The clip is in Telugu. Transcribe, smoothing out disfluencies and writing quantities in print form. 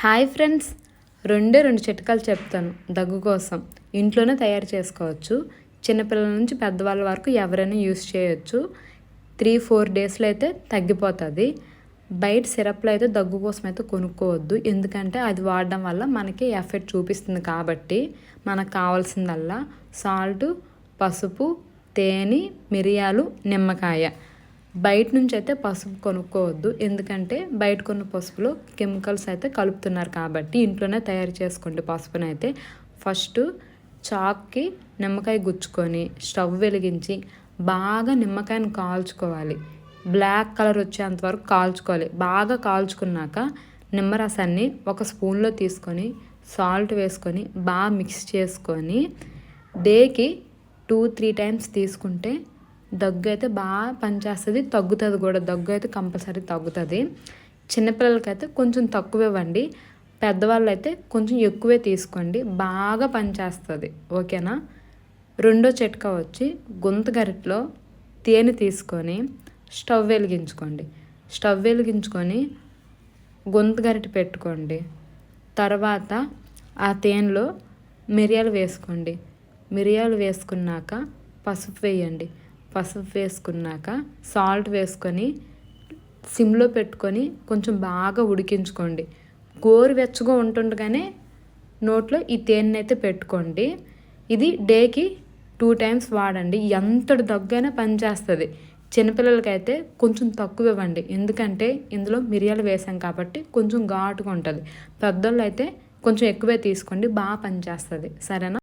హాయ్ ఫ్రెండ్స్, రెండు చిట్కాలు చెప్తాను దగ్గు కోసం. ఇంట్లోనే తయారు చేసుకోవచ్చు. చిన్నపిల్లల నుంచి పెద్దవాళ్ళ వరకు ఎవరైనా యూస్ చేయొచ్చు. 3-4 డేస్లో అయితే తగ్గిపోతుంది. బయట సిరప్లో అయితే దగ్గు కోసం అయితే కొనుక్కోవద్దు, ఎందుకంటే అది వాడడం వల్ల మనకి ఎఫెక్ట్ చూపిస్తుంది. కాబట్టి మనకు కావాల్సిందల్లా సాల్ట్, పసుపు, తేనె, మిరియాలు, నిమ్మకాయ. బయట నుంచి అయితే పసుపు కొనుక్కోవద్దు, ఎందుకంటే బయట కొన్న పసుపులో కెమికల్స్ అయితే కలుపుతున్నారు. కాబట్టి ఇంట్లోనే తయారు చేసుకోండి పసుపుని అయితే. ఫస్ట్ చాక్కి నిమ్మకాయ గుచ్చుకొని స్టవ్ వెలిగించి బాగా నిమ్మకాయని కాల్చుకోవాలి. బ్లాక్ కలర్ వచ్చేంత వరకు కాల్చుకోవాలి. బాగా కాల్చుకున్నాక నిమ్మరసాన్ని ఒక స్పూన్లో తీసుకొని సాల్ట్ వేసుకొని బాగా మిక్స్ చేసుకొని డేకి 2-3 టైమ్స్ తీసుకుంటే దగ్గు అయితే బాగా పనిచేస్తుంది, తగ్గుతుంది కూడా. దగ్గు అయితే కంపల్సరీ తగ్గుతుంది. చిన్నపిల్లలకైతే కొంచెం తక్కువ ఇవ్వండి, పెద్దవాళ్ళు అయితే కొంచెం ఎక్కువే తీసుకోండి, బాగా పనిచేస్తుంది. ఓకేనా. రెండో చిట్కా వచ్చి గొంతు గరిటలో తేనె తీసుకొని స్టవ్ వెలిగించుకొని గొంతు గరిట పెట్టుకోండి. తర్వాత ఆ తేనెలో మిరియాలు వేసుకోండి. మిరియాలు వేసుకున్నాక పసుపు వేయండి. పసుపు వేసుకున్నాక సాల్ట్ వేసుకొని సిమ్లో పెట్టుకొని కొంచెం బాగా ఉడికించుకోండి. గోరువెచ్చగా ఉంటుండగానే నోట్లో ఈ తేనె అయితే పెట్టుకోండి. ఇది డేకి 2 టైమ్స్ వాడండి. ఎంతటి దగ్గైనా పనిచేస్తుంది. చిన్నపిల్లలకైతే కొంచెం తక్కువ ఇవ్వండి, ఎందుకంటే ఇందులో మిరియాలు వేసాం కాబట్టి కొంచెం ఘాటుగా ఉంటుంది. పెద్దోళ్ళు అయితే కొంచెం ఎక్కువే తీసుకోండి, బాగా పనిచేస్తుంది. సరేనా.